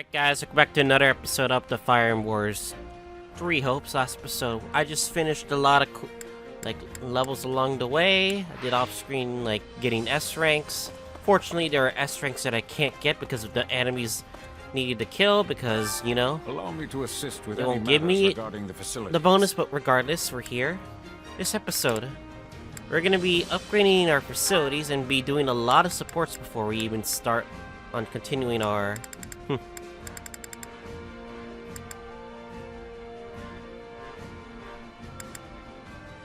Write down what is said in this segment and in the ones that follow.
Alright guys, welcome back to another episode of the Fire Emblem Wars 3 Hopes. Last episode, I just finished a lot of levels along the way. I did off-screen getting S ranks. Fortunately, there are S ranks that I can't get because of the enemies needed to kill because, you know, Allow me to assist with they any won't give matters me regarding the facility. the bonus, but regardless, we're here. This episode, we're gonna be upgrading our facilities and be doing a lot of supports before we even start on continuing our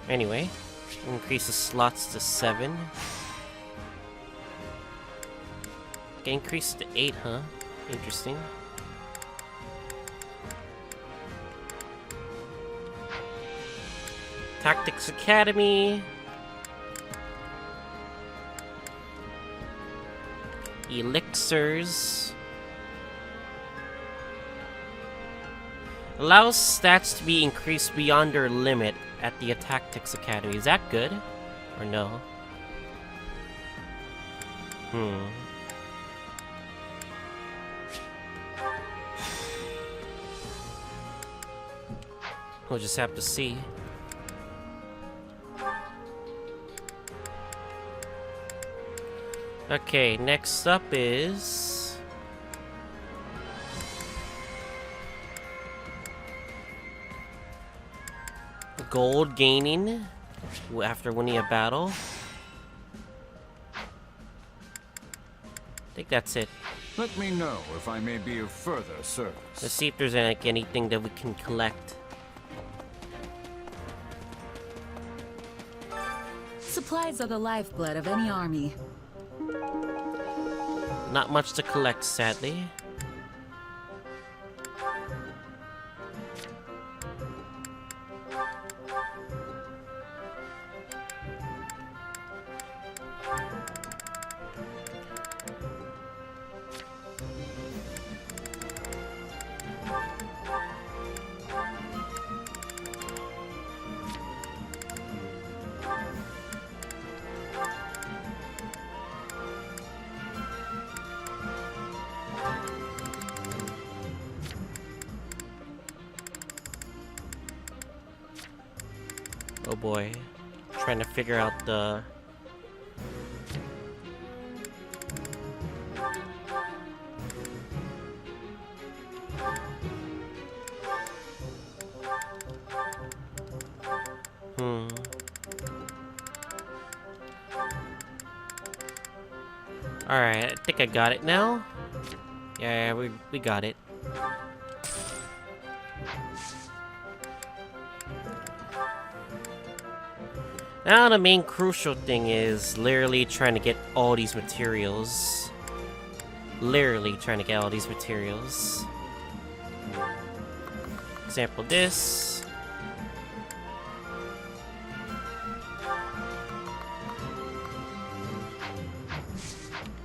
Anyway, increase the slots to 7. Okay, increase to 8, huh? Interesting. Tactics Academy. Elixirs. Allows stats to be increased beyond their limit at the Tactics Academy. Is that good? Or no? We'll just have to see. Okay, next up is gold gaining after winning a battle. I think that's it. Let me know if I may be of further service. Let's see if there's anything that we can collect. Supplies are the lifeblood of any army. Not much to collect, sadly. Oh boy, trying to figure out the... Alright, I think I got it now. Yeah, we got it. Now the main crucial thing is literally trying to get all these materials. Literally trying to get all these materials. Example this.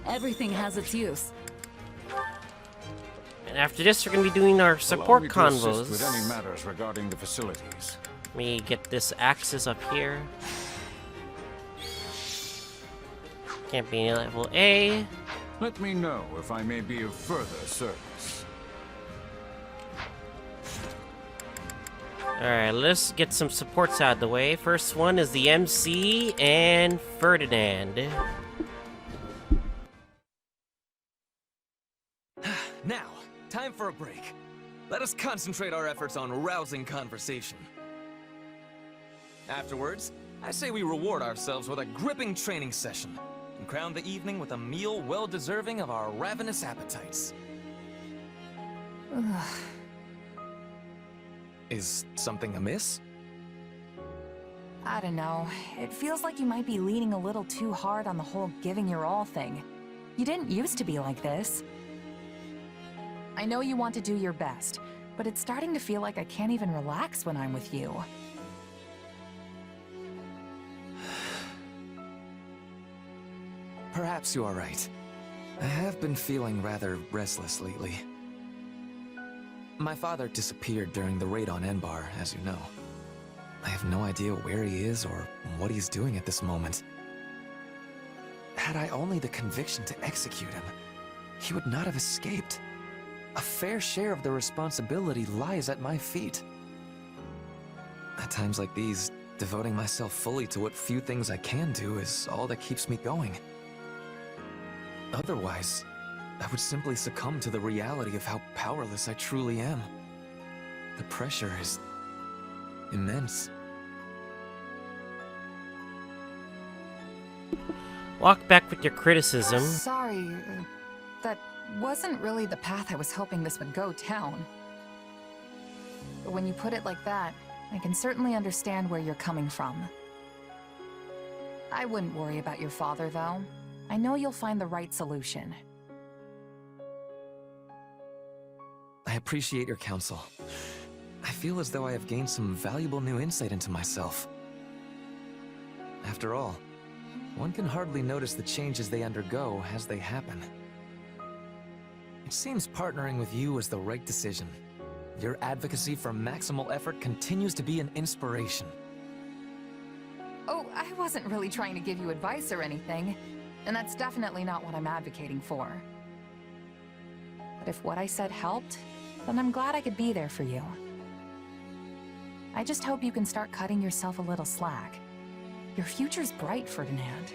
Everything has its use. And after this, we're gonna be doing our support convos. With any matters regarding the facilities. Let me get this axis up here. Campaign level A. Let me know if I may be of further service. Alright, let's get some supports out of the way. First one is the MC and Ferdinand. Now, time for a break. Let us concentrate our efforts on rousing conversation. Afterwards, I say we reward ourselves with a gripping training session and crown the evening with a meal well-deserving of our ravenous appetites. Is something amiss? I don't know. It feels like you might be leaning a little too hard on the whole giving your all thing. You didn't used to be like this. I know you want to do your best, but it's starting to feel like I can't even relax when I'm with you. Perhaps you are right. I have been feeling rather restless lately. My father disappeared during the raid on Enbar, as you know. I have no idea where he is or what he's doing at this moment. Had I only the conviction to execute him, he would not have escaped. a fair share of the responsibility lies at my feet. At times like these, devoting myself fully to what few things I can do is all that keeps me going. Otherwise, I would simply succumb to the reality of how powerless I truly am. The pressure is immense. Walk back with your criticism. Sorry, that wasn't really the path I was hoping this would go down. But when you put it like that, I can certainly understand where you're coming from. I wouldn't worry about your father, though. I know you'll find the right solution. I appreciate your counsel. I feel as though I have gained some valuable new insight into myself. After all, one can hardly notice the changes they undergo as they happen. It seems partnering with you is the right decision. Your advocacy for maximal effort continues to be an inspiration. Oh, I wasn't really trying to give you advice or anything, and that's definitely not what I'm advocating for. But if what I said helped, then I'm glad I could be there for you. I just hope you can start cutting yourself a little slack. Your future's bright, Ferdinand.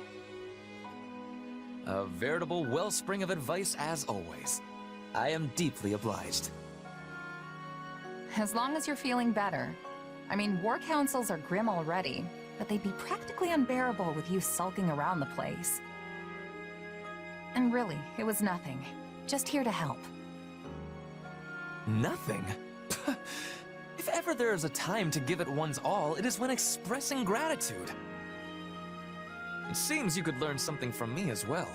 A veritable wellspring of advice as always. I am deeply obliged. As long as you're feeling better. I mean, war councils are grim already, but they'd be practically unbearable with you sulking around the place. And really, it was nothing. Just here to help. Nothing? If ever there is a time to give it one's all, it is when expressing gratitude. It seems you could learn something from me as well.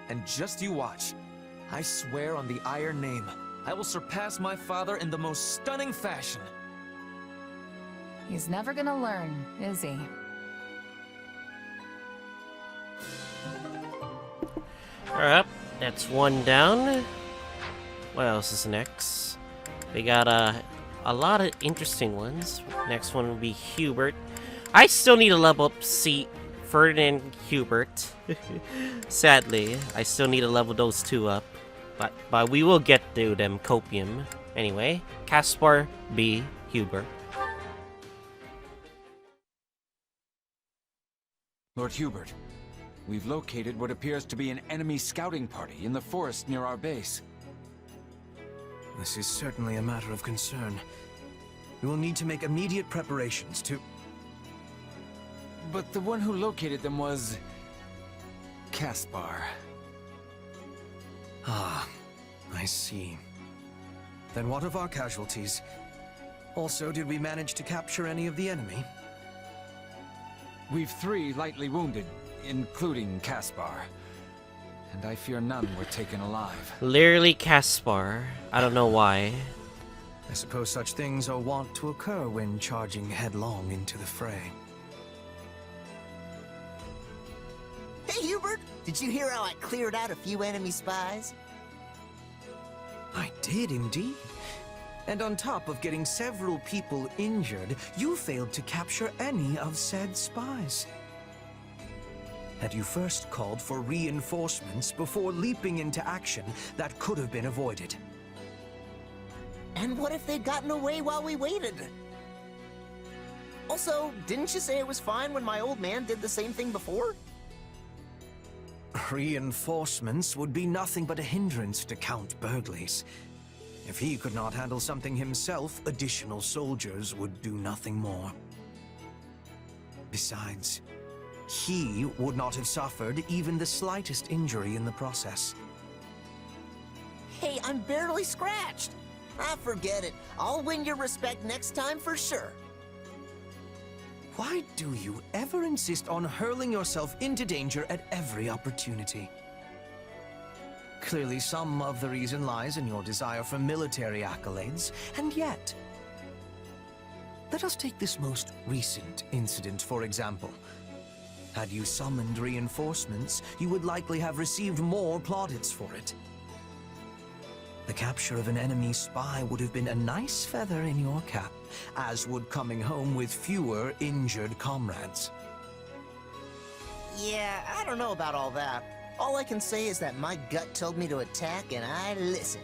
And just you watch. I swear on the Iron Name, I will surpass my father in the most stunning fashion. He's never gonna learn, is he? Alright, that's one down. What else is next? We got a lot of interesting ones. Next one will be Hubert. I still need to level up Ferdinand Hubert. Sadly, I still need to level those two up. But we will get to them copium. Anyway, Caspar B. Hubert. Lord Hubert, we've located what appears to be an enemy scouting party in the forest near our base. This is certainly a matter of concern. We will need to make immediate preparations to... But the one who located them was... Caspar. Ah, I see. Then what of our casualties? Also, did we manage to capture any of the enemy? We've 3 lightly wounded, including Caspar. And I fear none were taken alive. Literally Caspar. I don't know why. I suppose such things are wont to occur when charging headlong into the fray. Hey, Hubert! Did you hear how I cleared out a few enemy spies? I did indeed. And on top of getting several people injured, you failed to capture any of said spies. Had you first called for reinforcements before leaping into action, that could have been avoided. And what if they'd gotten away while we waited? Also, didn't you say it was fine when my old man did the same thing before? Reinforcements would be nothing but a hindrance to Count Burgley's. If he could not handle something himself, additional soldiers would do nothing more. Besides, he would not have suffered even the slightest injury in the process. Hey, I'm barely scratched. Ah, forget it. I'll win your respect next time for sure. Why do you ever insist on hurling yourself into danger at every opportunity? Clearly, some of the reason lies in your desire for military accolades, and yet... Let us take this most recent incident, for example. Had you summoned reinforcements, you would likely have received more plaudits for it. The capture of an enemy spy would have been a nice feather in your cap, as would coming home with fewer injured comrades. Yeah, I don't know about all that. All I can say is that my gut told me to attack and I listened.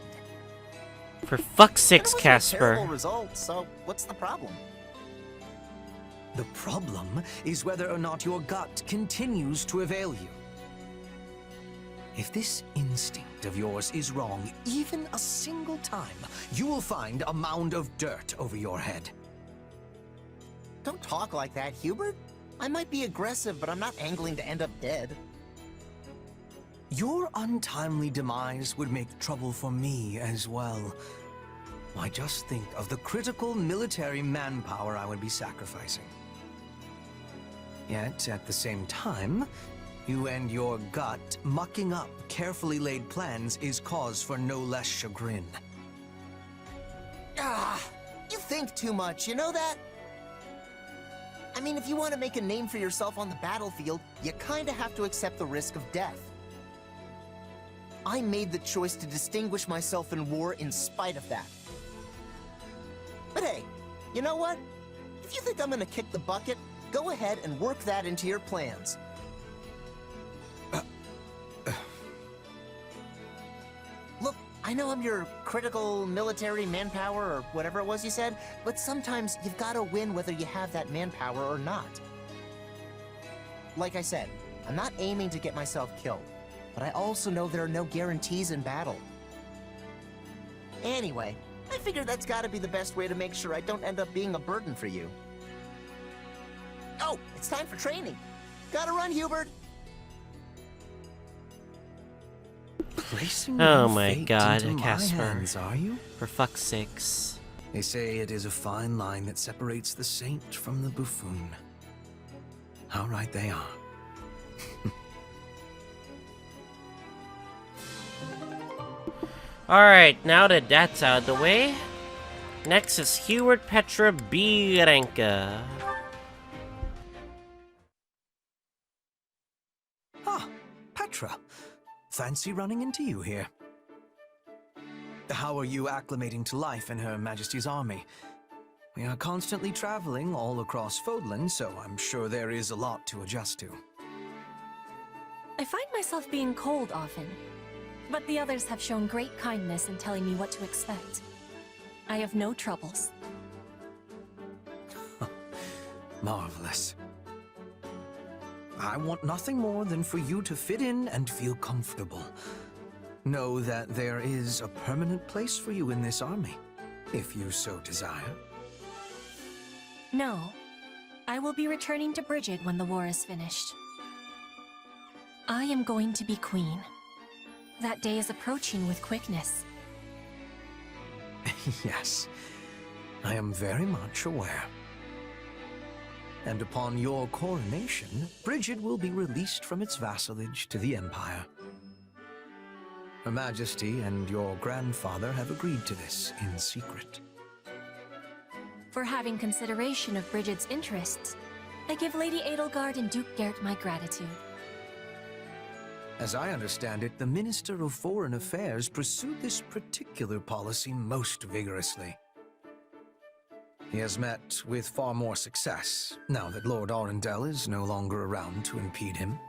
For fuck's And it sakes, wasn't a terrible Casper. result, so what's the problem? The problem is whether or not your gut continues to avail you. If this instinct of yours is wrong even a single time, you will find a mound of dirt over your head. Don't talk like that, Hubert. I might be aggressive, but I'm not angling to end up dead. Your untimely demise would make trouble for me as well. Why, just think of the critical military manpower I would be sacrificing. Yet, at the same time, you and your gut mucking up carefully laid plans is cause for no less chagrin. Ah, you think too much, you know that? I mean, if you want to make a name for yourself on the battlefield, you kinda have to accept the risk of death. I made the choice to distinguish myself in war in spite of that. But hey, you know what? If you think I'm gonna kick the bucket, go ahead and work that into your plans. Look, I know I'm your critical military manpower or whatever it was you said, but sometimes you've gotta win whether you have that manpower or not. Like I said, I'm not aiming to get myself killed, but I also know there are no guarantees in battle. Anyway, I figure that's gotta be the best way to make sure I don't end up being a burden for you. Oh, it's time for training. Gotta run, Hubert. Placing Oh your my fate God, into my Casper. hands, are you? For fuck's sakes. They say it is a fine line that separates the saint from the buffoon. How right they are. Alright, now that that's out of the way, next is Hubert Petra B. Renke. Ah, Petra. Fancy running into you here. How are you acclimating to life in Her Majesty's army? We are constantly traveling all across Fodlan, so I'm sure there is a lot to adjust to. I find myself being cold often, but the others have shown great kindness in telling me what to expect. I have no troubles. Marvelous. I want nothing more than for you to fit in and feel comfortable. Know that there is a permanent place for you in this army, if you so desire. No, I will be returning to Bridget when the war is finished. I am going to be queen. That day is approaching with quickness. Yes, I am very much aware. And upon your coronation, Bridget will be released from its vassalage to the Empire. Her Majesty and your grandfather have agreed to this in secret. For having consideration of Bridget's interests, I give Lady Edelgard and Duke Gert my gratitude. As I understand it, the Minister of Foreign Affairs pursued this particular policy most vigorously. He has met with far more success, now that Lord Arundel is no longer around to impede him.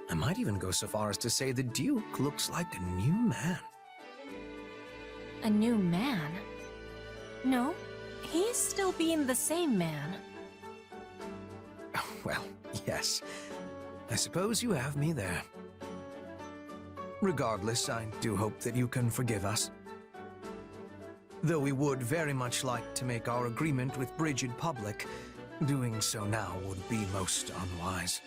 I might even go so far as to say the Duke looks like a new man. A new man? No, he's still being the same man. Well, yes. I suppose you have me there. Regardless, I do hope that you can forgive us. Though we would very much like to make our agreement with Bridget public, doing so now would be most unwise.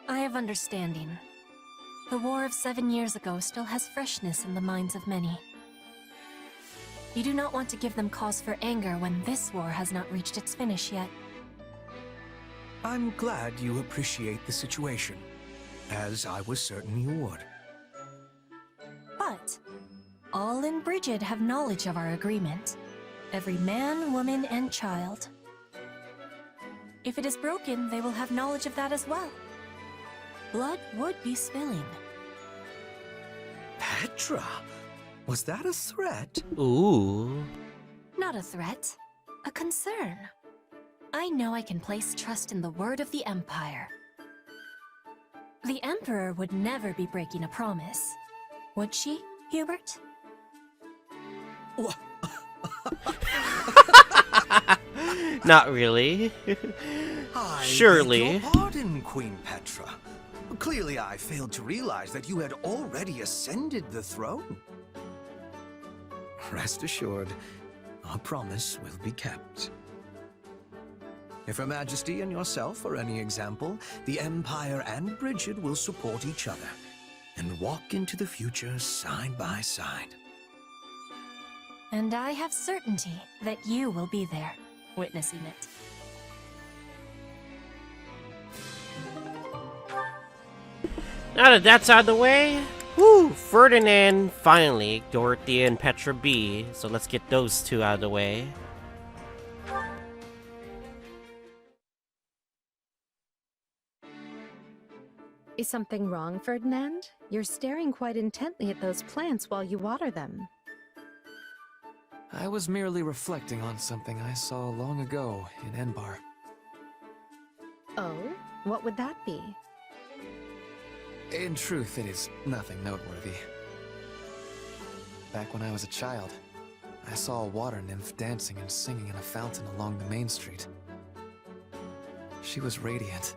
I have understanding. The war of 7 years ago still has freshness in the minds of many. You do not want to give them cause for anger when this war has not reached its finish yet. I'm glad you appreciate the situation, as I was certain you would. But all in Bridget have knowledge of our agreement. Every man, woman, and child. If it is broken, they will have knowledge of that as well. Blood would be spilling. Petra? Was that a threat? Ooh. Not a threat, a concern. I know I can place trust in the word of the Empire. The Emperor would never be breaking a promise. Would she, Hubert? Wha- Not really. I Surely. beg your pardon, Queen Petra. Clearly I failed to realize that you had already ascended the throne. Rest assured, our promise will be kept. If Her Majesty and yourself are any example, the Empire and Bridget will support each other and walk into the future side by side. And I have certainty that you will be there, witnessing it. Now that that's out of the way, woo, Ferdinand finally, Dorothea and Petra B. So let's get those two out of the way. Is something wrong, Ferdinand? You're staring quite intently at those plants while you water them. I was merely reflecting on something I saw long ago in Enbar. Oh? What would that be? In truth, it is nothing noteworthy. Back when I was a child, I saw a water nymph dancing and singing in a fountain along the main street. She was radiant,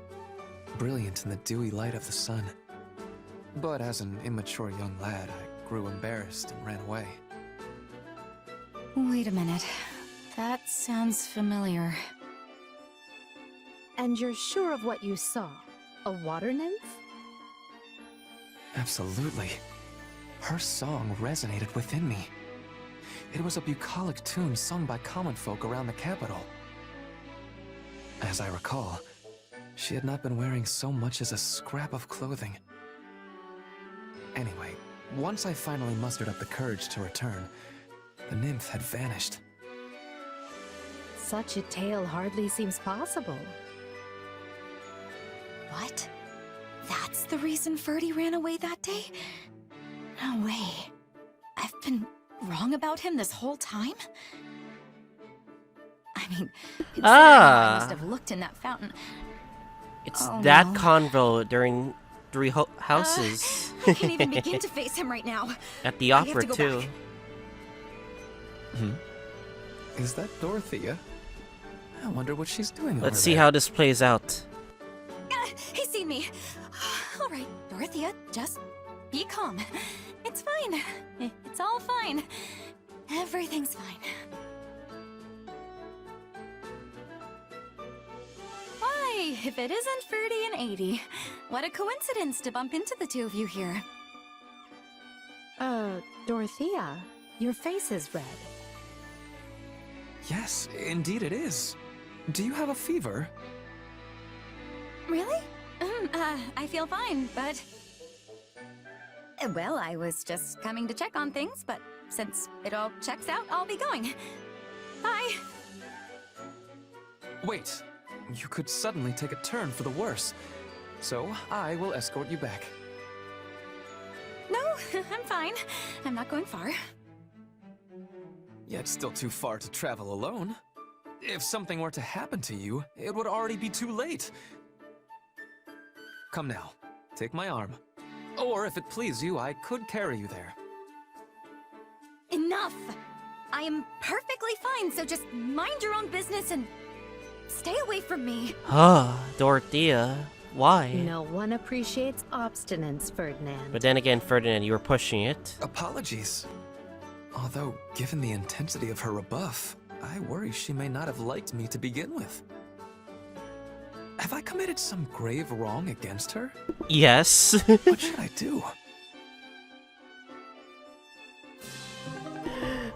brilliant in the dewy light of the sun. But as an immature young lad, I grew embarrassed and ran away. Wait a minute. That sounds familiar. And you're sure of what you saw? A water nymph? Absolutely. Her song resonated within me. It was a bucolic tune sung by common folk around the capital. As I recall, she had not been wearing so much as a scrap of clothing. Anyway, once I finally mustered up the courage to return, the nymph had vanished. Such a tale hardly seems possible. What? That's the reason Ferdy ran away that day? No way. I've been wrong about him this whole time? I mean, considering how I must have looked in that fountain. It's Oh, that no. convo during Three Houses. I can't even begin to face him right now. At the I have opera, to go too. back. Is that Dorothea? I wonder what she's doing Let's over see there. how this plays out. He's seen me. All right, Dorothea, just be calm. It's fine. It's all fine. Everything's fine. Why, if it isn't Ferdy and 80, what a coincidence to bump into the two of you here. Dorothea, your face is red. Yes, indeed it is. Do you have a fever? Really? I feel fine, but... Well, I was just coming to check on things, but since it all checks out, I'll be going. Bye! Wait, you could suddenly take a turn for the worse. So, I will escort you back. No, I'm fine. I'm not going far. Yet still too far to travel alone. If something were to happen to you, it would already be too late. Come now, take my arm. Or if it please you, I could carry you there. Enough! I am perfectly fine, so just mind your own business and stay away from me. Ah, Dorothea. Why? No one appreciates obstinance, Ferdinand. But then again, Ferdinand, you were pushing it. Apologies. Although, given the intensity of her rebuff, I worry she may not have liked me to begin with. Have I committed some grave wrong against her? Yes. What should I do?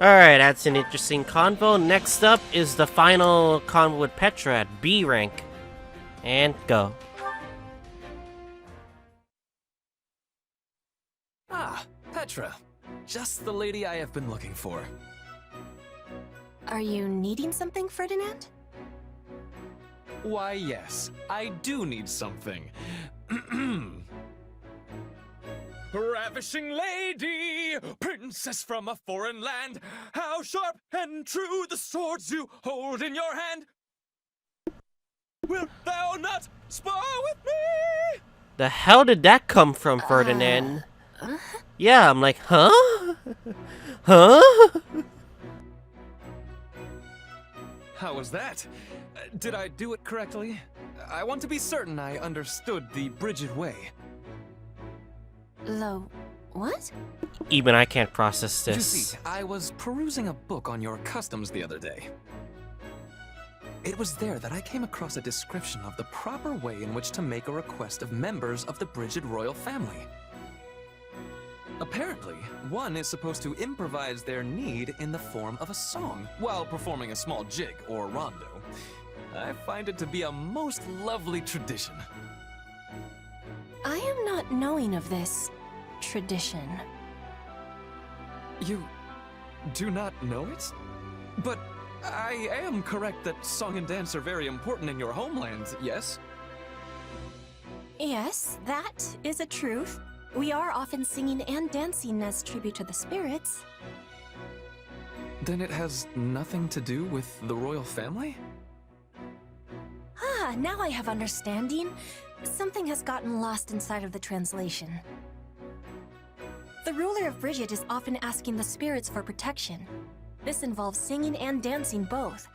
Alright, that's an interesting convo. Next up is the final convo with Petra at B rank. And go. Ah, Petra. Just the lady I have been looking for. Are you needing something, Ferdinand? Why, yes, I do need something. Ravishing lady, princess from a foreign land, how sharp and true the swords you hold in your hand. Wilt thou not spar with me? The hell did that come from, Ferdinand? Yeah, I'm like, huh? Huh? was that? Did I do it correctly? I want to be certain I understood the Bridget way. What? Even I can't process You this. see, I was perusing a book on your customs the other day. It was there that I came across a description of the proper way in which to make a request of members of the Bridget royal family. Apparently, one is supposed to improvise their need in the form of a song, while performing a small jig or rondo. I find it to be a most lovely tradition. I am not knowing of this tradition. You do not know it? But I am correct that song and dance are very important in your homeland, yes? Yes, that is a truth. We are often singing and dancing as tribute to the spirits. Then it has nothing to do with the royal family? Ah, now I have understanding. Something has gotten lost inside of the translation. The ruler of Bridget is often asking the spirits for protection. This involves singing and dancing both.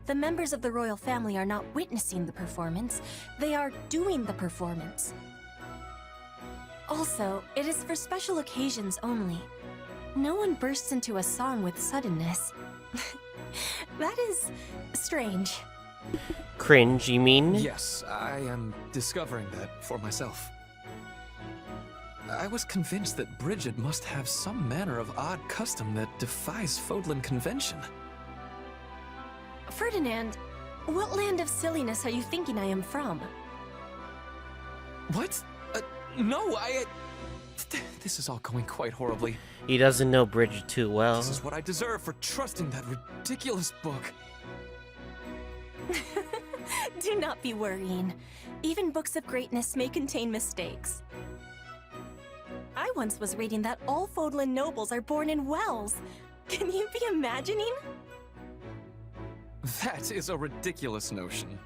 The members of the royal family are not witnessing the performance, they are doing the performance. Also, it is for special occasions only. No one bursts into a song with suddenness. That is strange. Cringe, you mean? Yes, I am discovering that for myself. I was convinced that Bridget must have some manner of odd custom that defies Fodlan convention. Ferdinand, what land of silliness are you thinking I am from? What? No, This is all going quite horribly. He doesn't know Bridget too well. This is what I deserve for trusting that ridiculous book. Do not be worrying. Even books of greatness may contain mistakes. I once was reading that all Fodlan nobles are born in wells. Can you be imagining? That is a ridiculous notion.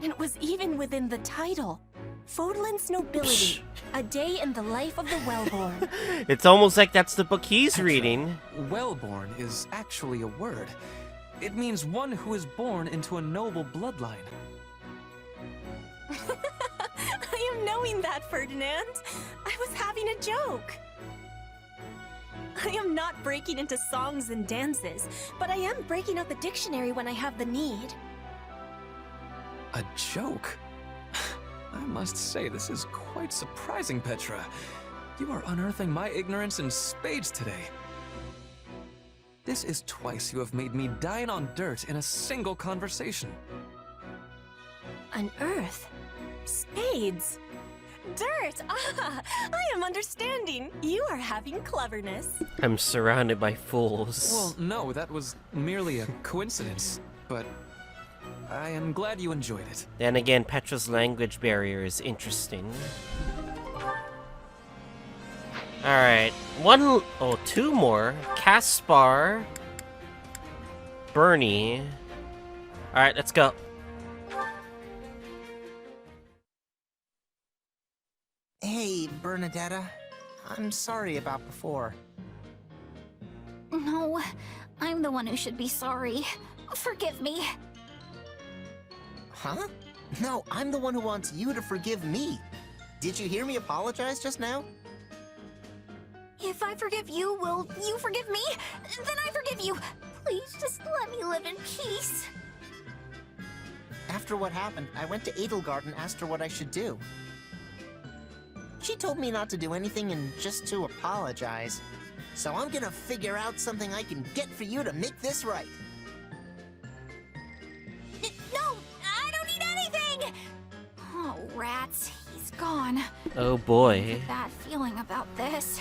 It was even within the title. Fodlan's Nobility, a day in the life of the Wellborn. It's almost like that's the book he's reading. Wellborn is actually a word. It means one who is born into a noble bloodline. I am knowing that, Ferdinand. I was having a joke. I am not breaking into songs and dances, but I am breaking out the dictionary when I have the need. A joke? I must say, this is quite surprising, Petra. You are unearthing my ignorance in spades today. This is twice you have made me dine on dirt in a single conversation. Unearth? Spades? Dirt! Ah! I am understanding. You are having cleverness. I'm surrounded by fools. Well, no, that was merely a coincidence, but I am glad you enjoyed it. Then again, Petra's language barrier is interesting. Alright, two more. Caspar, Bernie. Alright, let's go. Hey, Bernadetta. I'm sorry about before. No, I'm the one who should be sorry. Forgive me. Huh? No, I'm the one who wants you to forgive me. Did you hear me apologize just now? If I forgive you, will you forgive me? Then I forgive you. Please just let me live in peace. After what happened, I went to Edelgard and asked her what I should do. She told me not to do anything and just to apologize. So I'm gonna figure out something I can get for you to make this right. No, I don't need anything! Oh, rats, he's gone. Oh boy. Bad feeling about this.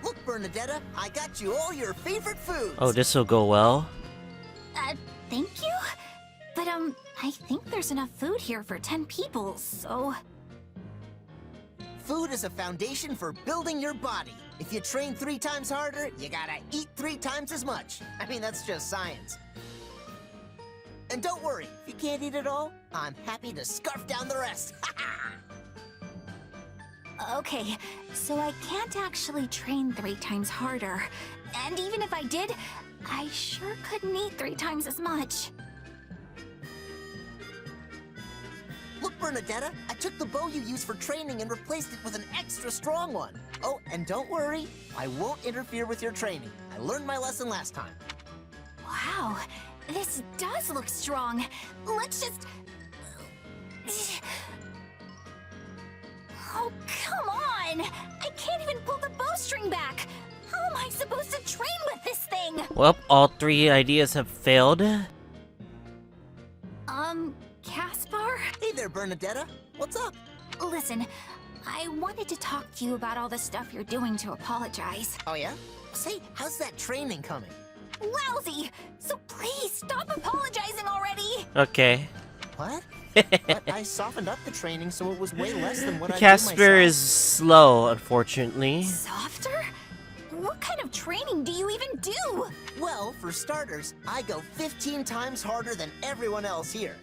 Look, Bernadetta, I got you all your favorite foods. Oh, this'll go well. Thank you? But, I think there's enough food here for 10 people, so... Food is a foundation for building your body. If you train 3 times harder, you gotta eat 3 times as much. I mean, that's just science. And don't worry, if you can't eat it all, I'm happy to scarf down the rest. Okay, so I can't actually train 3 times harder. And even if I did, I sure couldn't eat 3 times as much. Look, Bernadetta, I took the bow you use for training and replaced it with an extra strong one. Oh, and don't worry, I won't interfere with your training. I learned my lesson last time. Wow, this does look strong. Let's just... Oh, come on! I can't even pull the bowstring back! How am I supposed to train with this thing? Well, all 3 ideas have failed. Caspar? Hey there, Bernadetta. What's up? Listen, I wanted to talk to you about all the stuff you're doing to apologize. Oh, yeah? Say, how's that training coming? Lousy! So please stop apologizing already! Okay. What? But I softened up the training so it was way less than what I do myself. Casper is slow, unfortunately. Softer? What kind of training do you even do? Well, for starters, I go 15 times harder than everyone else here.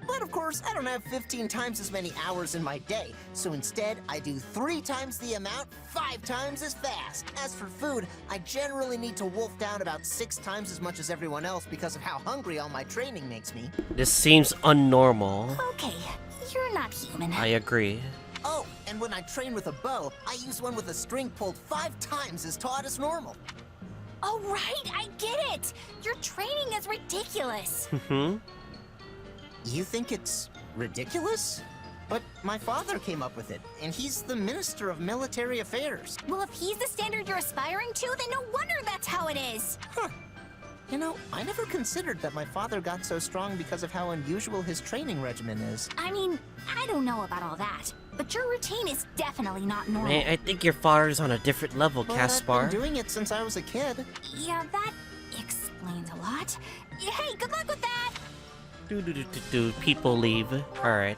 But of course, I don't have 15 times as many hours in my day, so instead, I do 3 times the amount, 5 times as fast. As for food, I generally need to wolf down about 6 times as much as everyone else because of how hungry all my training makes me. This seems unnormal. Okay, you're not human. I agree. Oh, and when I train with a bow, I use one with a string pulled 5 times as taut as normal. Oh, right, I get it! Your training is ridiculous. You think it's ridiculous? But my father came up with it, and he's the Minister of Military Affairs. Well, if he's the standard you're aspiring to, then no wonder that's how it is. Huh. You know, I never considered that my father got so strong because of how unusual his training regimen is. I mean, I don't know about all that, but your routine is definitely not normal. Man, I think your father's on a different level, But Caspar. I've been doing it since I was a kid. Yeah, that explains a lot. Hey, good luck with that! People leave. Alright.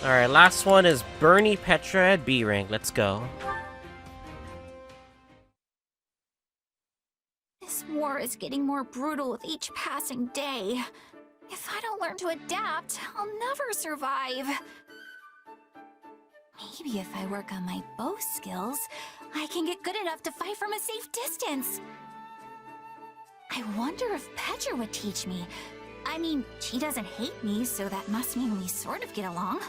Alright, last one is Bernie Petra at B rank. Let's go. This war is getting more brutal with each passing day. If I don't learn to adapt, I'll never survive. Maybe if I work on my bow skills, I can get good enough to fight from a safe distance. I wonder if Petra would teach me. I mean, she doesn't hate me, so that must mean we sort of get along.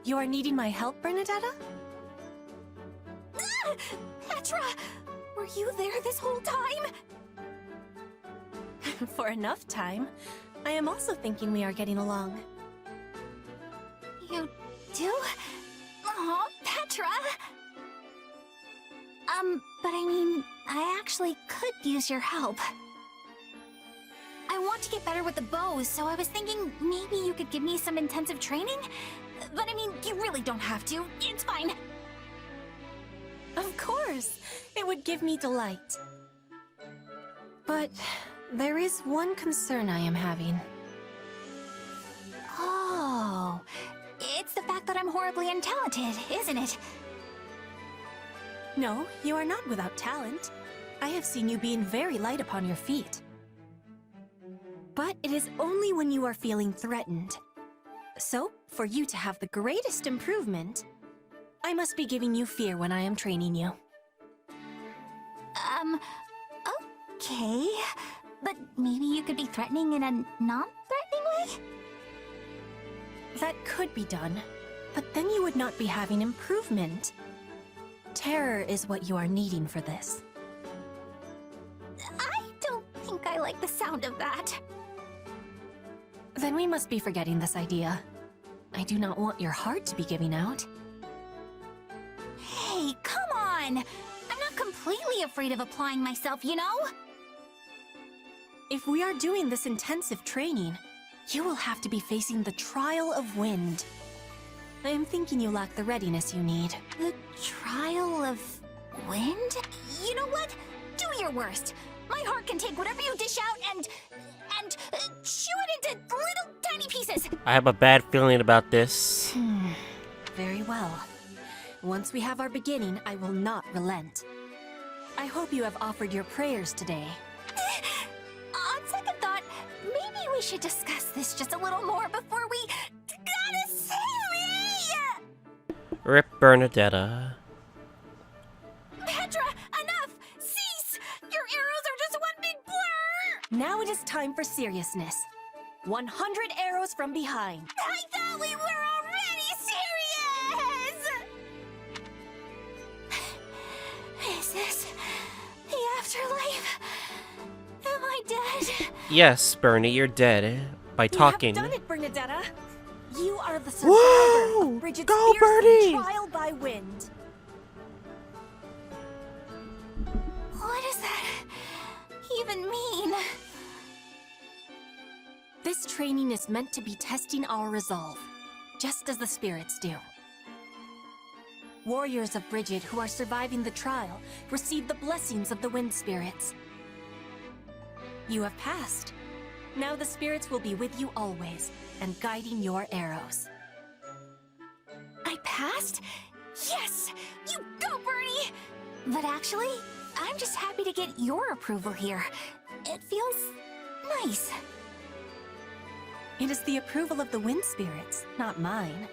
You are needing my help, Bernadetta? Ah! Petra! Were you there this whole time? For enough time. I am also thinking we are getting along. You do? Aw, Petra! But I mean, I actually could use your help. I want to get better with the bows, so I was thinking maybe you could give me some intensive training? But I mean, you really don't have to. It's fine. Of course! It would give me delight. But there is one concern I am having. Oh, it's the fact that I'm horribly untalented, isn't it? No, you are not without talent. I have seen you being very light upon your feet. But it is only when you are feeling threatened. So, for you to have the greatest improvement, I must be giving you fear when I am training you. Okay. But maybe you could be threatening in a non-threatening way? That could be done, but then you would not be having improvement. Terror is what you are needing for this. I don't think I like the sound of that. Then we must be forgetting this idea. I do not want your heart to be giving out. Hey, come on! I'm not completely afraid of applying myself, you know? If we are doing this intensive training, you will have to be facing the trial of wind. I am thinking you lack the readiness you need. The trial of wind? You know what? Do your worst. My heart can take whatever you dish out and chew it into little tiny pieces. I have a bad feeling about this. Very well. Once we have our beginning, I will not relent. I hope you have offered your prayers today. On second thought, maybe we should discuss this just a little more before we... Gotta save Rip Bernadetta. Petra, enough! Cease! Your arrows are just one big blur! Now it is time for seriousness. 100 arrows from behind. I thought we were already serious! Is this the afterlife? Am I dead? Yes, Bernie, you're dead. By talking. You have done it, Bernadetta. You are the survivor Whoa! of Bridget's Go, fierce Bernie! trial by wind. What does that even mean? This training is meant to be testing our resolve, just as the spirits do. Warriors of Bridget who are surviving the trial receive the blessings of the wind spirits. You have passed. Now the spirits will be with you always, and guiding your arrows. I passed? Yes! You go, Bernie! But actually, I'm just happy to get your approval here. It feels nice. It is the approval of the wind spirits, not mine.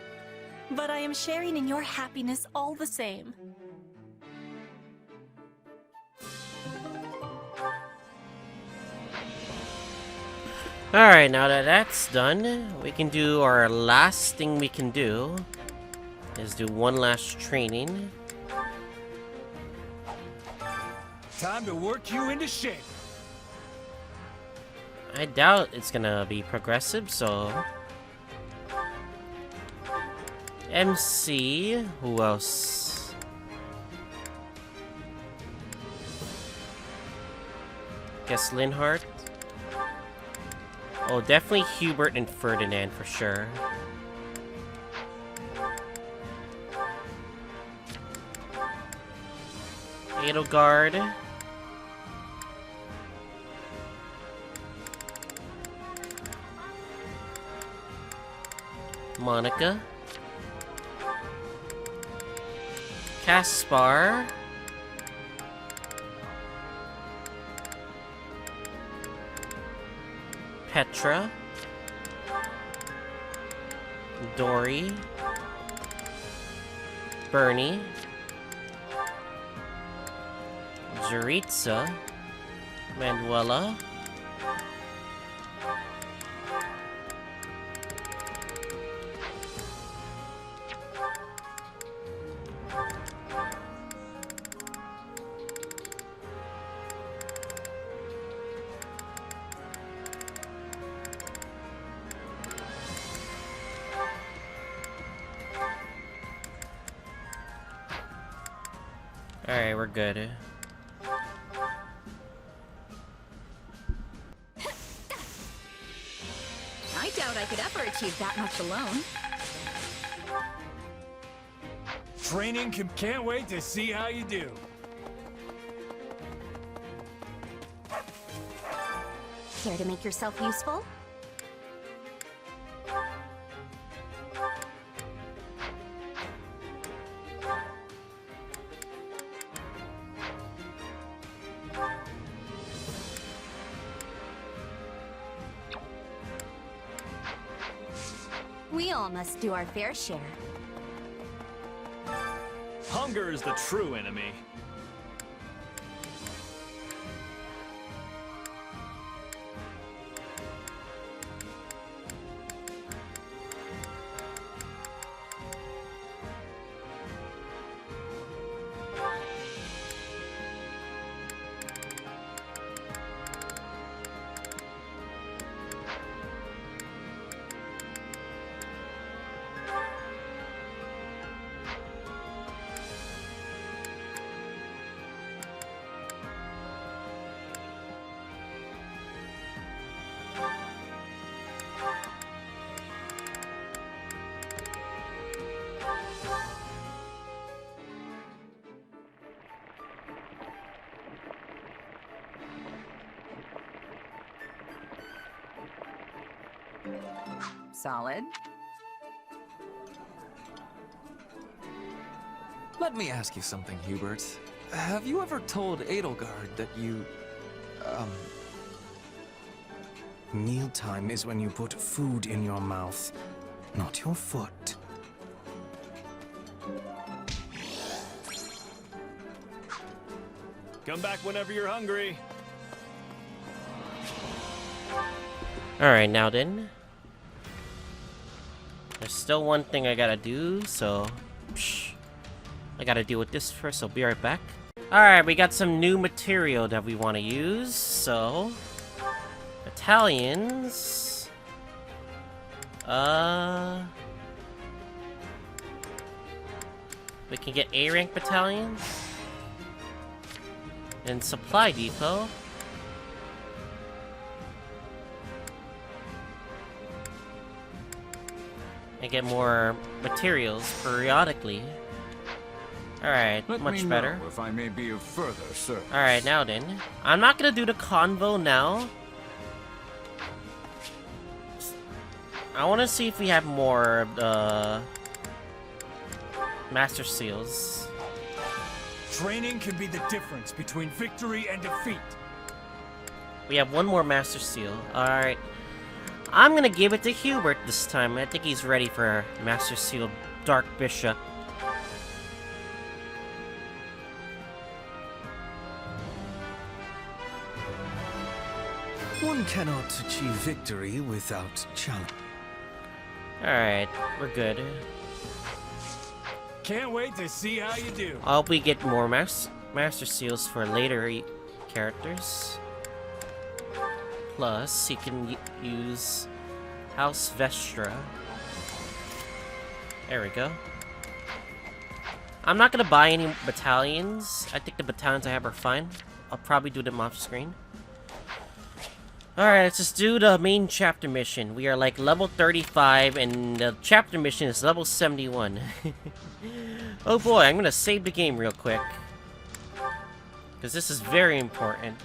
But I am sharing in your happiness all the same. Alright, now that that's done, we can do our last thing we can do. Is do one last training. Time to work you into shape. I doubt it's gonna be progressive, so... MC, who else? Guess Linhart. Oh, definitely Hubert and Ferdinand for sure. Edelgard. Monica. Caspar. Petra. Dory. Bernie. Jaritza. Manuela. Alright, we're good. I doubt I could ever achieve that much alone. Training can't wait to see how you do. Care to make yourself useful? We all must do our fair share. Hunger is the true enemy. Solid. Let me ask you something, Hubert. Have you ever told Edelgard that you, Mealtime is when you put food in your mouth, not your foot. Come back whenever you're hungry. Alright, now then. There's still one thing I gotta do, so... I gotta deal with this first, so be right back. Alright, we got some new material that we want to use, so... Battalions... We can get A-rank battalions. And supply depot. And get more materials periodically. Alright, much better. If I may be of further service. Alright, now then. I'm not gonna do the convo now. I wanna see if we have more of the Master Seals. Training can be the difference between victory and defeat. We have one more Master Seal. Alright. I'm gonna give it to Hubert this time. I think he's ready for Master Seal Dark Bishop. One cannot achieve victory without challenge. Alright, we're good. Can't wait to see how you do. I hope we get more Master Seals for later characters. Plus, he can use House Vestra. There we go. I'm not gonna buy any battalions. I think the battalions I have are fine. I'll probably do them off screen. Alright, let's just do the main chapter mission. We are like level 35 and the chapter mission is level 71. Oh boy, I'm gonna save the game real quick. Because this is very important.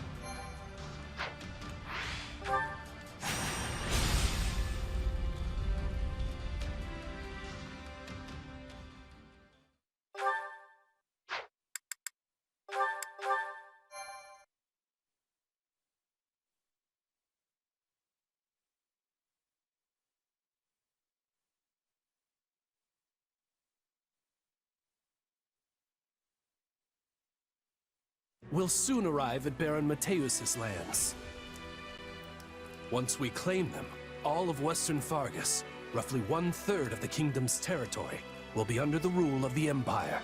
We'll soon arrive at Baron Mateus's lands. Once we claim them, all of Western Fargus, roughly 1/3 of the kingdom's territory, will be under the rule of the Empire.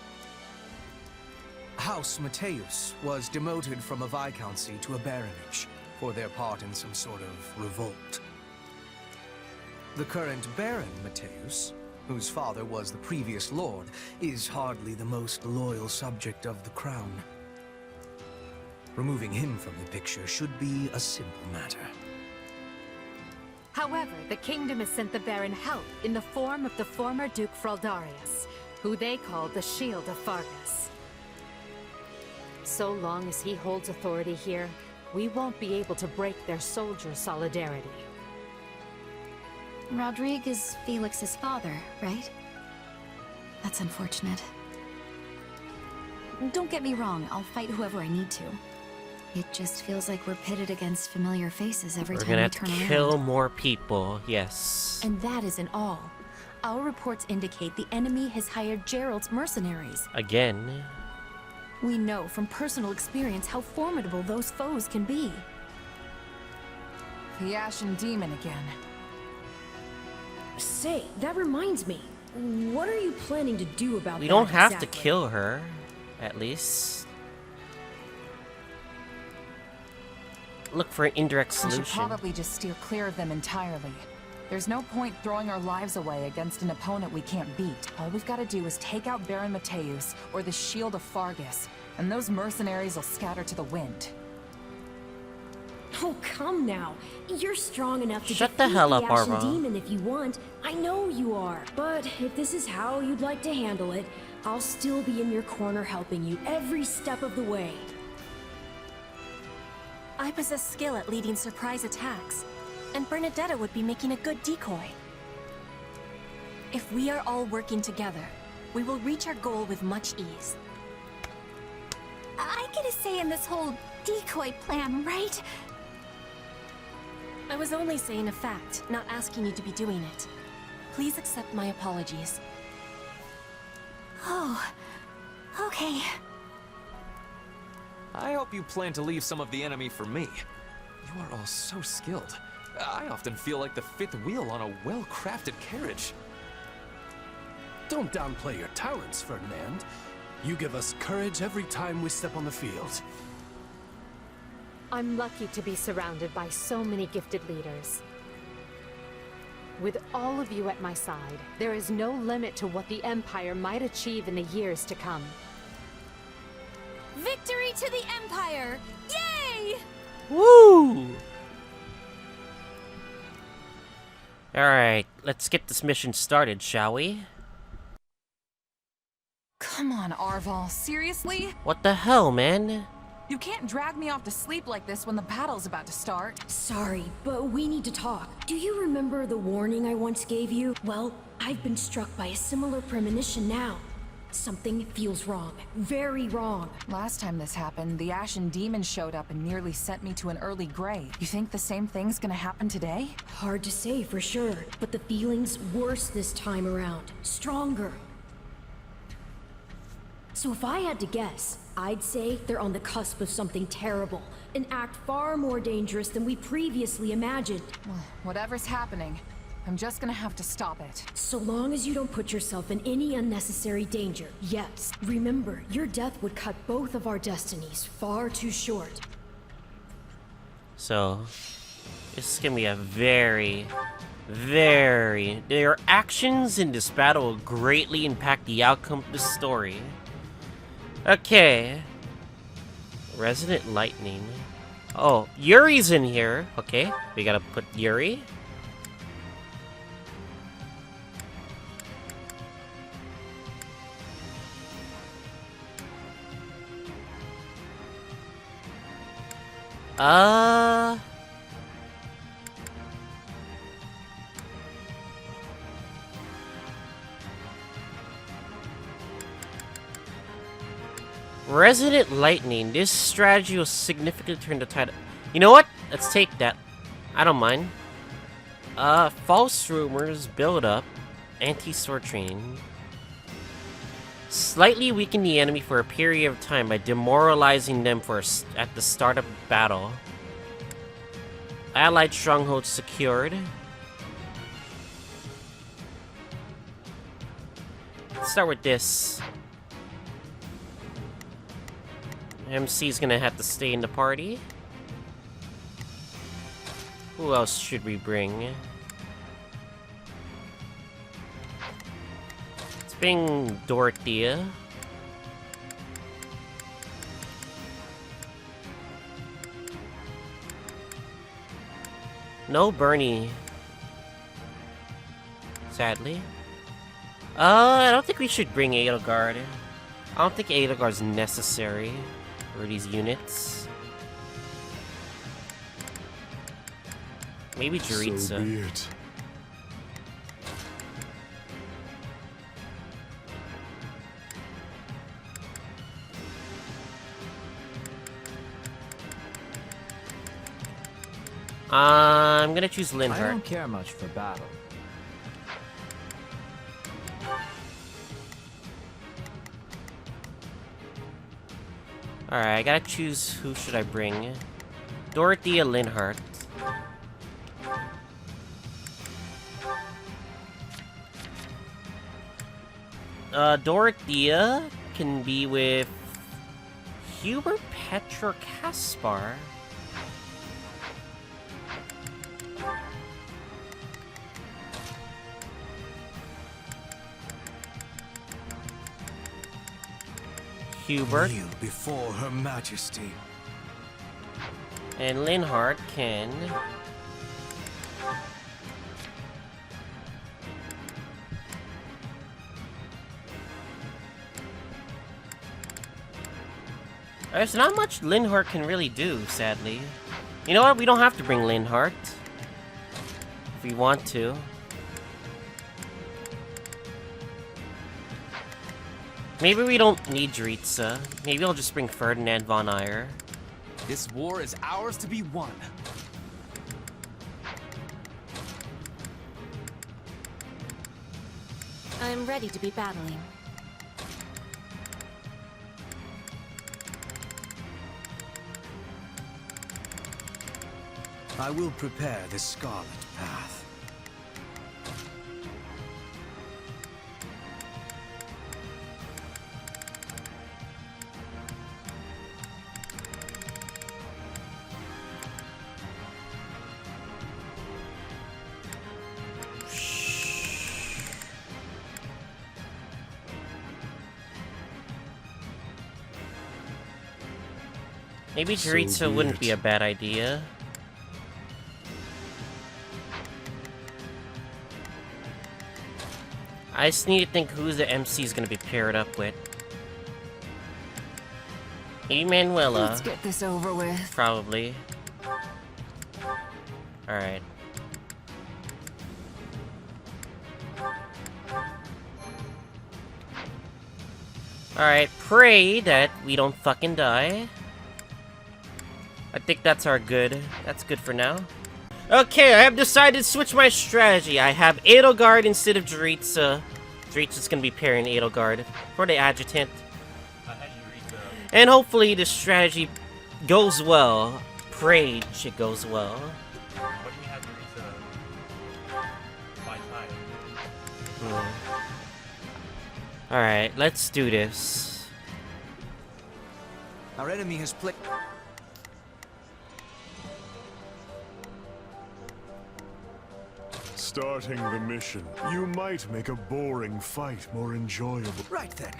House Mateus was demoted from a viscountcy to a baronage for their part in some sort of revolt. The current Baron Mateus, whose father was the previous lord, is hardly the most loyal subject of the crown. Removing him from the picture should be a simple matter. However, the kingdom has sent the Baron help in the form of the former Duke Fraldarius, who they call the Shield of Fargus. So long as he holds authority here, we won't be able to break their soldier solidarity. Rodrigue is Felix's father, right? That's unfortunate. Don't get me wrong, I'll fight whoever I need to. It just feels like we're pitted against familiar faces every time we turn around. We're gonna have to kill more people, yes. And that isn't all. Our reports indicate the enemy has hired Jeralt's mercenaries. Again. We know from personal experience how formidable those foes can be. The Ashen Demon again. Say, that reminds me. What are you planning to do about that? We don't have exactly? to kill her, at least. Look for an indirect solution. We should probably just steer clear of them entirely. There's no point throwing our lives away against an opponent we can't beat. All we've got to do is take out Baron Mateus or the Shield of Fargus, and those mercenaries will scatter to the wind. Oh, come now. You're strong enough to Shut the hell up, Ashen Arva. Demon if you want. I know you are. But if this is how you'd like to handle it, I'll still be in your corner helping you every step of the way. I possess skill at leading surprise attacks, and Bernadetta would be making a good decoy. If we are all working together, we will reach our goal with much ease. I get a say in this whole decoy plan, right? I was only saying a fact, not asking you to be doing it. Please accept my apologies. Oh, okay. I hope you plan to leave some of the enemy for me. You are all so skilled. I often feel like the fifth wheel on a well-crafted carriage. Don't downplay your talents, Ferdinand. You give us courage every time we step on the field. I'm lucky to be surrounded by so many gifted leaders. With all of you at my side, there is no limit to what the Empire might achieve in the years to come. Victory to the Empire! Yay! Woo! Alright, let's get this mission started, shall we? Come on, Arval, seriously? What the hell, man? You can't drag me off to sleep like this when the battle's about to start. Sorry, but we need to talk. Do you remember the warning I once gave you? Well, I've been struck by a similar premonition now. Something feels wrong. Very wrong. Last time this happened, the Ashen Demon showed up and nearly sent me to an early grave. You think the same thing's gonna happen today? Hard to say for sure, but the feeling's worse this time around. Stronger. So if I had to guess, I'd say they're on the cusp of something terrible. An act far more dangerous than we previously imagined. Well, whatever's happening, I'm just gonna have to stop it. So long as you don't put yourself in any unnecessary danger. Yes, remember, your death would cut both of our destinies far too short. So, this is gonna be a very... Your actions in this battle will greatly impact the outcome of the story. Okay. Resident Lightning. Oh, Yuri's in here. Okay, we gotta put Yuri. Resident Lightning. This strategy will significantly turn the tide. You know what? Let's take that. I don't mind. False rumors build up. Anti-sword training. Slightly weaken the enemy for a period of time by demoralizing them at the start of battle. Allied strongholds secured. Let's start with this. MC's gonna have to stay in the party. Who else should we bring? Let's bring Dorothea. No Bernie. Sadly. I don't think we should bring Edelgard. I don't think Edelgard's necessary for these units. Maybe Jeralt. So be it. I'm gonna choose I Linhardt. don't care much for battle. Alright, I gotta choose who should I bring. Dorothea Linhardt. Dorothea can be with Hubert Petra Kaspar. Hubert. Kneel before Her Majesty. And Linhardt can... There's not much Linhardt can really do, sadly. You know what? We don't have to bring Linhardt. If we want to. Maybe we don't need Jeralt. Maybe I'll just bring Ferdinand von Eyre. This war is ours to be won. I'm ready to be battling. I will prepare the Scarlet Path. Maybe Jeralt wouldn't be a bad idea. I just need to think who the MC is gonna be paired up with. Manuela. Let's get this over with. Probably. Alright. Alright, pray that we don't fucking die. I think that's our good. That's good for now. Okay, I have decided to switch my strategy. I have Edelgard instead of Jeralt. Jeralt's gonna be pairing Edelgard for the adjutant. And hopefully this strategy goes well. Pray it goes well. Alright, let's do this. Our enemy has played. Starting the mission, you might make a boring fight more enjoyable. Right then.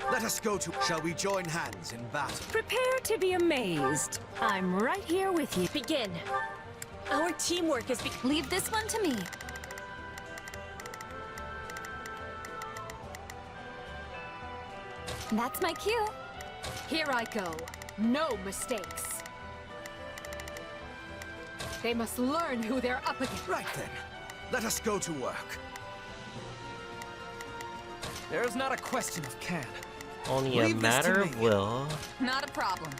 Let us go to... Shall we join hands in battle? Prepare to be amazed. I'm right here with you. Begin. Our teamwork is Leave this one to me. That's my cue. Here I go. No mistakes. They must learn who they're up against. Right then. Let us go to work. There is not a question of can. Only a matter of will. Not a problem.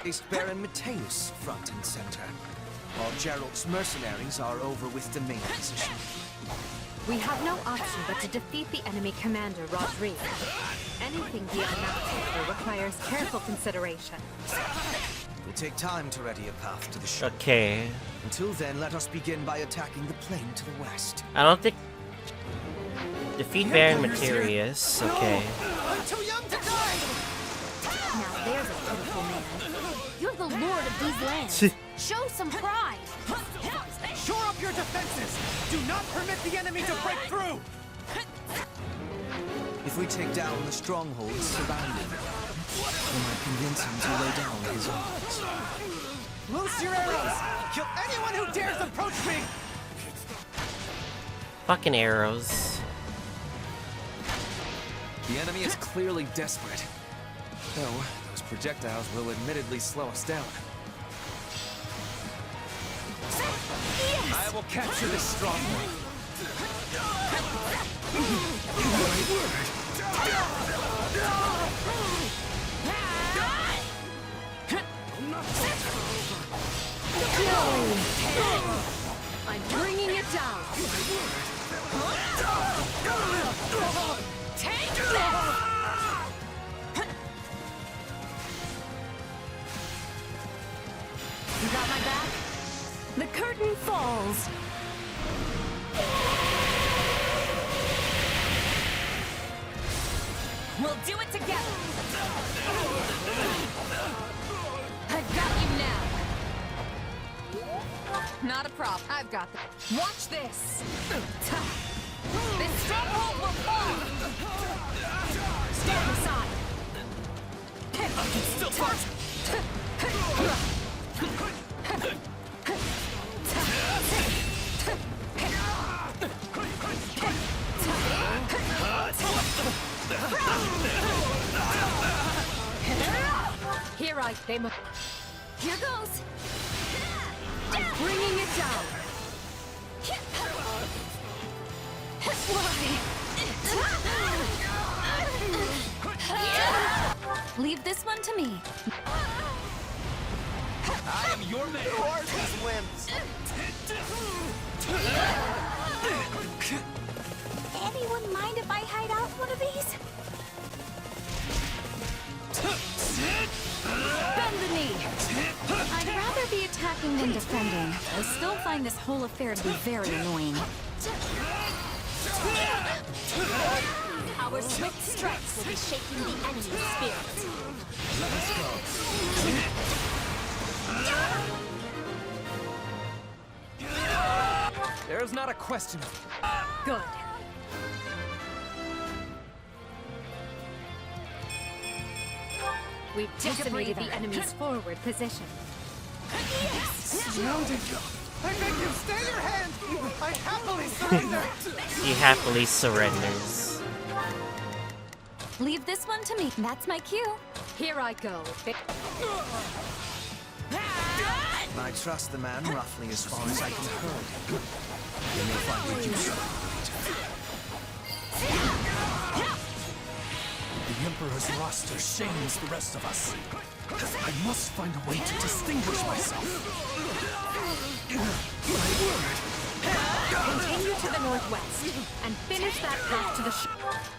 Placed Baron Mateus front and center, while Jeralt's mercenaries are over with the main position. We have no option but to defeat the enemy commander, Rodrigue. Anything beyond that title requires careful consideration. It will take time to ready a path to the shore. Okay. Until then, let us begin by attacking the plain to the west. I don't think... Defeat Baron Materius. Okay. I'm too young to die! Now there's a pitiful man. You're the lord of these lands. Show some pride. Shore up your defenses! Do not permit the enemy to break through! If we take down the strongholds surrounding, we might convince him to lay down his arms. Loose your arrows! Kill anyone who dares approach me! Fucking arrows. The enemy is clearly desperate. Though, those projectiles will admittedly slow us down. I will capture this stronghold. I'm bringing it down. Take this! You got my back? The curtain falls. We'll do it together. I've got you now. Not a problem. I've got this. Watch this. This stronghold will fall. Stand aside. I can still punch. They must. Here goes. I'm bringing it down. Leave this one to me. I am your man. Who are these wimps? Anyone mind if I hide out one of these? Bend the knee. I'd rather rather be attacking than defending. I still find this whole affair to be very annoying. Our swift strikes will be shaking the enemy's spirit. Let us go. There's not a question of... Good. We've decimated the enemy's forward position. I beg you, stay your hand! I happily surrender! He happily surrenders. Leave this one to me. That's my cue. Here I go. I trust the man roughly as far as I can hurl him. Then you'll find the use of it later. The Emperor's roster shames the rest of us. I must find a way to distinguish myself. Continue to the northwest and finish that path to the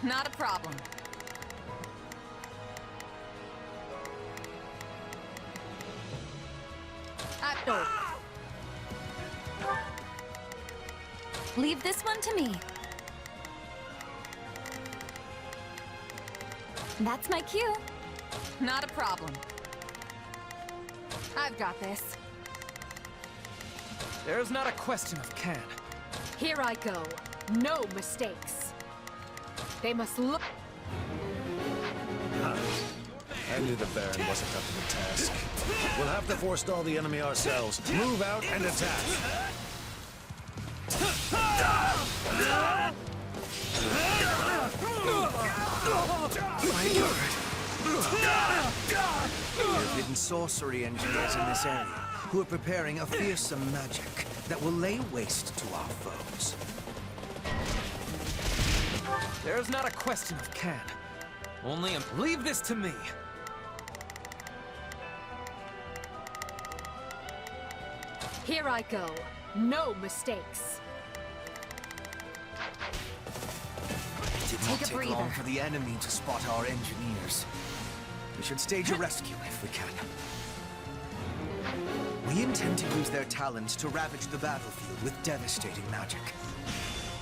Not a problem. door. Leave this one to me. That's my cue. Not a problem. I've got this. There's not a question of can. Here I go. No mistakes. They must look. I knew the Baron wasn't up to the task. We'll have to forestall the enemy ourselves. Move out and attack. There are hidden sorcery engineers in this area who are preparing a fearsome magic that will lay waste to our foes. There's not a question of can. Only leave this to me. Here I go. No mistakes. It did not take long for the enemy to spot our engineers. We should stage a rescue if we can. We intend to use their talents to ravage the battlefield with devastating magic.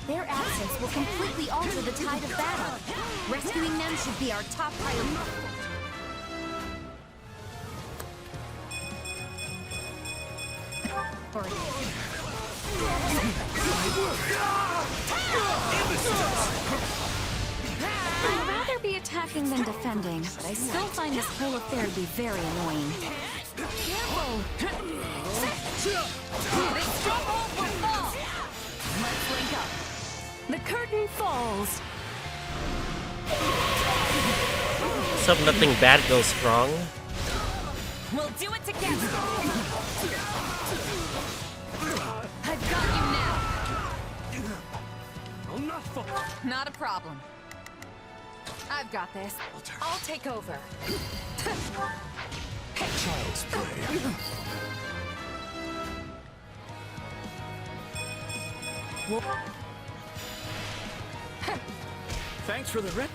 Their absence will completely alter the tide of battle. Rescuing them should be our top priority. I'd rather be attacking than defending, but I still find this whole affair to be very annoying. Careful! This stronghold will fall! Let's link up. The curtain falls. So nothing bad goes wrong. We'll do it together! I've got you now! Not a problem. I've got this. I'll take over. Child's play. Thanks for the rip.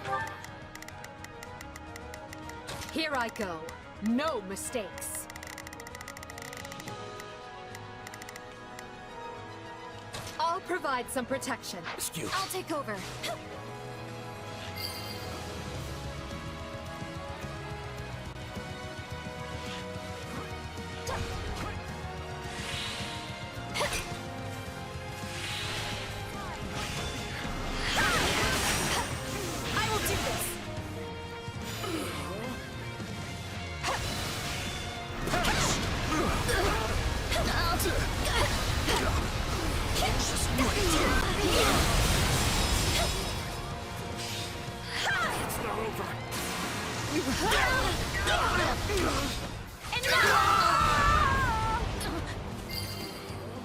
Here I go. No mistakes. I'll provide some protection. I'll take over. I will do this.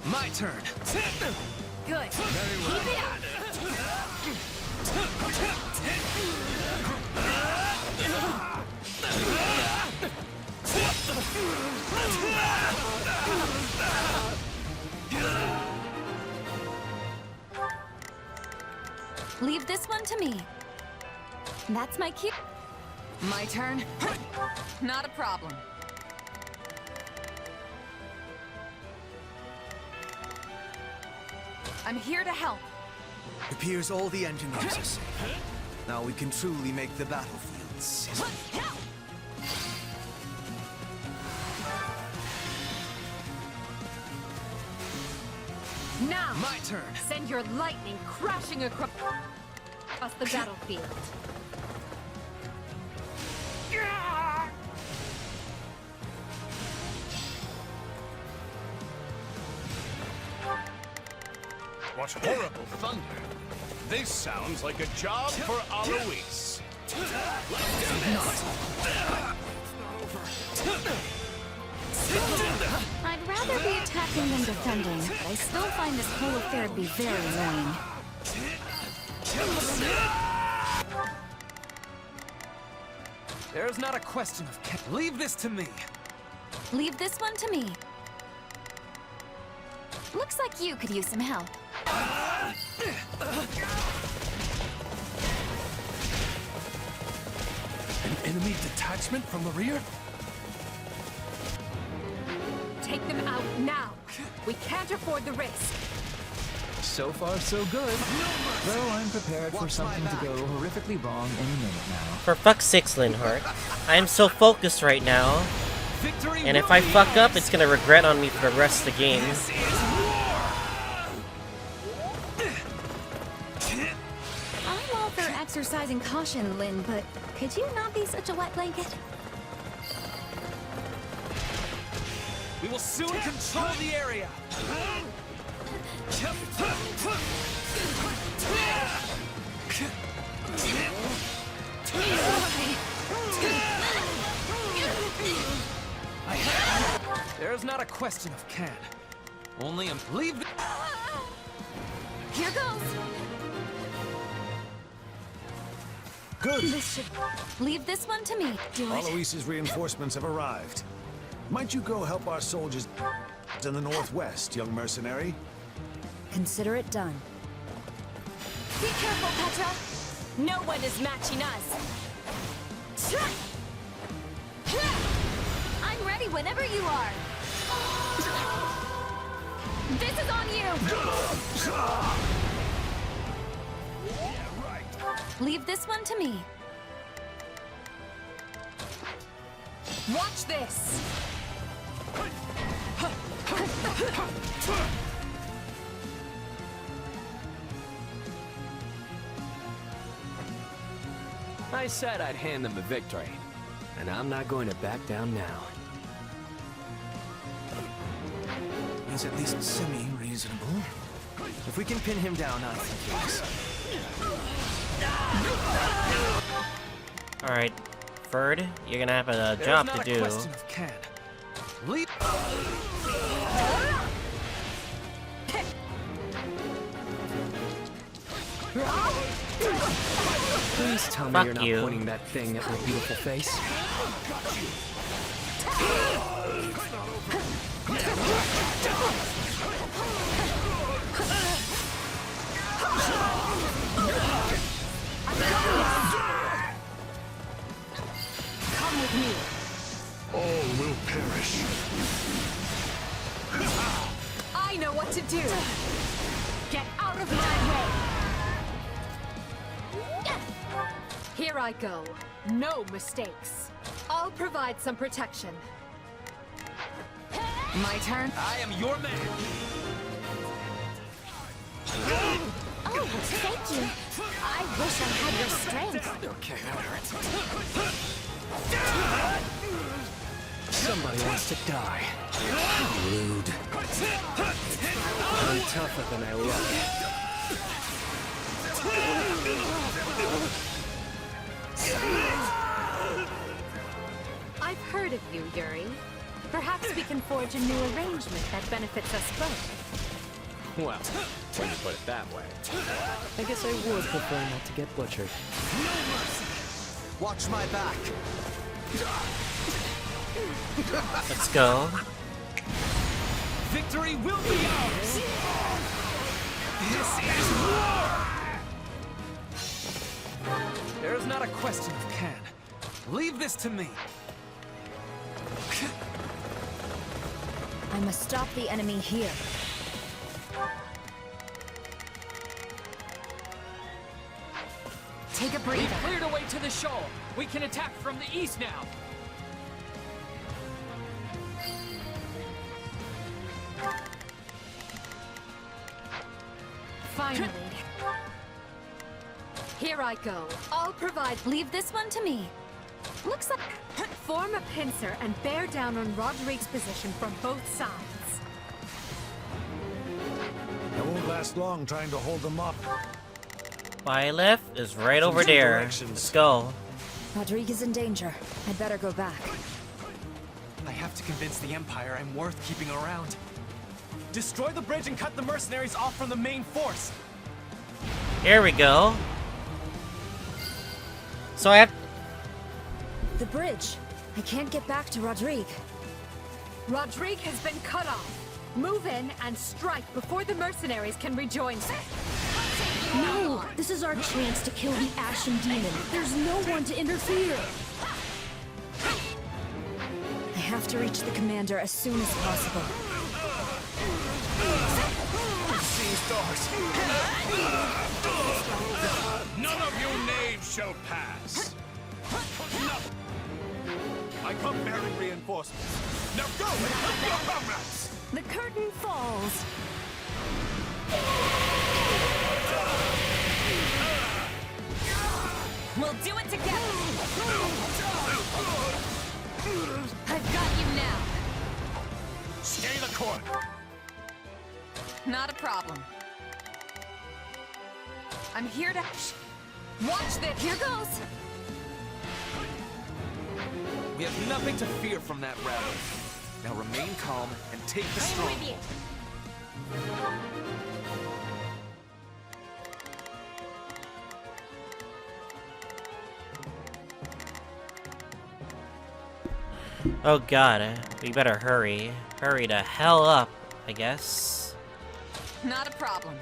My turn. Good. Keep it up. Leave this one to me. That's my cue. My turn? Not a problem. I'm here to help. Appears all the engineers are safe. Now we can truly make the battlefield sizzle. Now, My turn. send your lightning crashing across the battlefield. What horrible thunder! This sounds like a job for Alois. I'd rather be attacking than defending, but I still find this whole affair to be very annoying. There's not a question of leave this to me. Leave this one to me. Looks like you could use some help. An enemy detachment from the rear? Take them out now. We can't afford the risk. So far, so good. Though I'm prepared for something to go horrifically wrong any minute now. For fuck's sake, Linhardt. I am so focused right now. And if I fuck up, it's gonna regret on me for the rest of the game. I'm all for exercising caution, Lynn, but could you not be such a wet blanket? We will soon control the area. There's not a question of can. Only leave. Here goes. Good. This should leave this one to me. Do it. Alois's reinforcements have arrived. Might you go help our soldiers in the northwest, young mercenary? Consider it done. Be careful, Petra. No one is matching us. I'm ready whenever you are. This is on you. Leave this one to me. Watch this. I said I'd hand them the victory, and I'm not going to back down now. He's at least semi-reasonable. If we can pin him down, I think yes. Alright, Ferd, you're gonna have a job to do. Leap. Please tell me Fuck you're not you. pointing that thing at my beautiful face. Come with me. All will perish. I know what to do. Get out of my way. Here I go. No mistakes. I'll provide some protection. My turn. I am your man. Oh, thank you. I wish I had your strength. Okay, that hurts. Somebody wants to die. Rude. I'm tougher than I look. I've heard of you, Yuri. Perhaps we can forge a new arrangement that benefits us both. Well, when you put it that way. I guess I would prefer not to get butchered. Watch my back. Let's go. Victory will be ours. This is war. There's not a question of can. Leave this to me. I must stop the enemy here. Take a breather. We've cleared a way to the shoal. We can attack from the east now. Finally. Here I go. I'll provide. Leave this one to me. Looks like form a pincer and bear down on Rodrigue's position from both sides. It won't last long trying to hold them up. Byleth is right over there. Let's go. Rodrigue is in danger. I'd better go back. I have to convince the Empire I'm worth keeping around. Destroy the bridge and cut the mercenaries off from the main force. Here we go. So I have... The bridge. I can't get back to Rodrigue. Rodrigue has been cut off. Move in and strike before the mercenaries can rejoin. No! This is our chance to kill the Ashen Demon. There's no one to interfere. I have to reach the commander as soon as possible. None of you knaves shall pass. I come bearing reinforcements. Now go and help your comrades! The curtain falls. We'll do it together. I've got you now. Stay the course. Not a problem. I'm here to... Watch this! Here goes! We have nothing to fear from that rabble. Now remain calm and take the stronghold. Oh god, we better hurry. Hurry the hell up, I guess. Not a problem.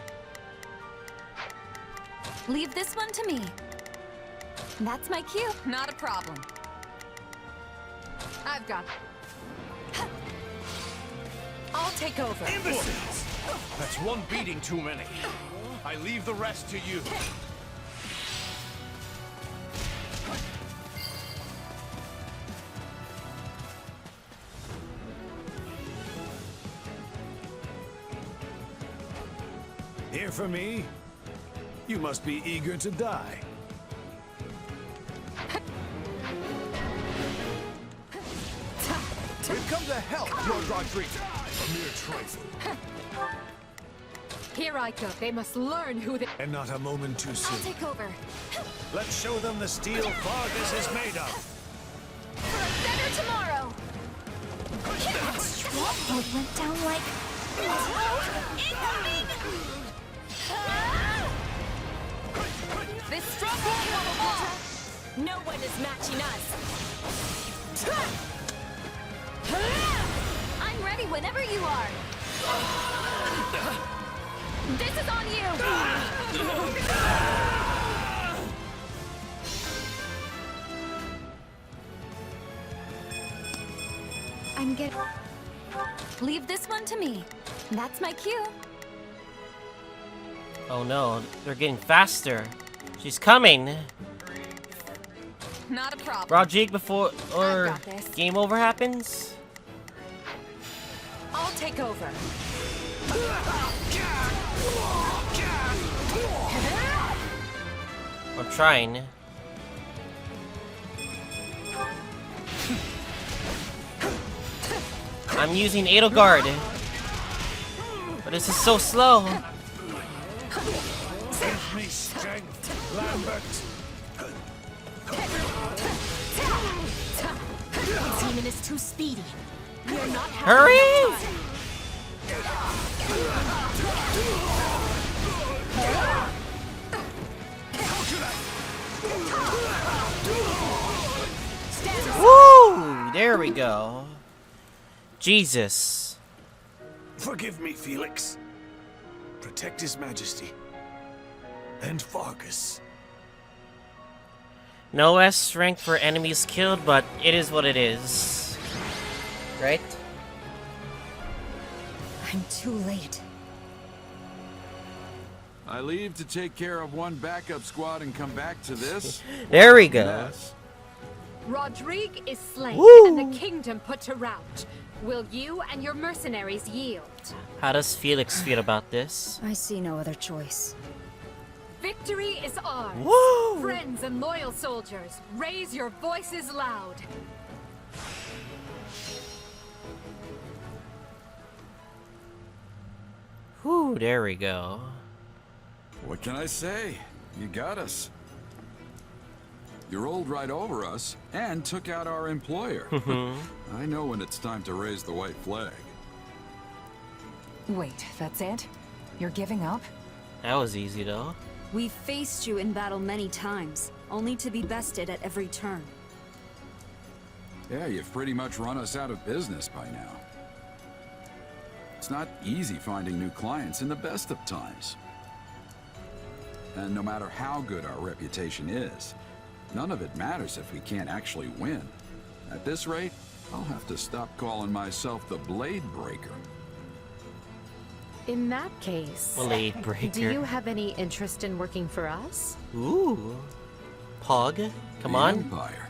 Leave this one to me. That's my cue. Not a problem. I've got... I'll take over. Imbeciles! That's one beating too many. I leave the rest to you. Here for me? You must be eager to die. We've come to help, Lord Rodrigue. A mere trifle. Here I go. They must learn who they... And not a moment too soon. I'll take over. Let's show them the steel Fargus is made of. For a better tomorrow. That stronghold went down like... Incoming! This stronghold will fall! No one is matching us! I'm ready whenever you are. This is on you! I'm getting... Leave this one to me. That's my cue. Oh no, they're getting faster. She's coming. Not a problem. Rodrigue before or got this. game over happens. I'll take over. I'm trying. I'm using Edelgard. But this is so slow. Give me strength, Lambert. The demon is too speedy. You're not Hurry! Woo! There we go. Jesus. Forgive me, Felix. Protect His Majesty. And Fargus. No S rank for enemies killed, but it is what it is. Right? I'm too late. I leave to take care of one backup squad and come back to this. There we go. Mess. Rodrigue is slain Woo! and the kingdom put to rout. Will you and your mercenaries yield? How does Felix feel about this? I see no other choice. Victory is ours. Woo! Friends and loyal soldiers, raise your voices loud. Whew, there we go. What can I say? You got us. You rolled right over us and took out our employer. I know when it's time to raise the white flag. Wait, that's it? You're giving up? That was easy though. We've faced you in battle many times, only to be bested at every turn. Yeah, you've pretty much run us out of business by now. It's not easy finding new clients in the best of times. And no matter how good our reputation is, none of it matters if we can't actually win. At this rate, I'll have to stop calling myself the Blade Breaker. In that case, Blade Breaker. do you have any interest in working for us? Ooh. Pog, come The on. Empire.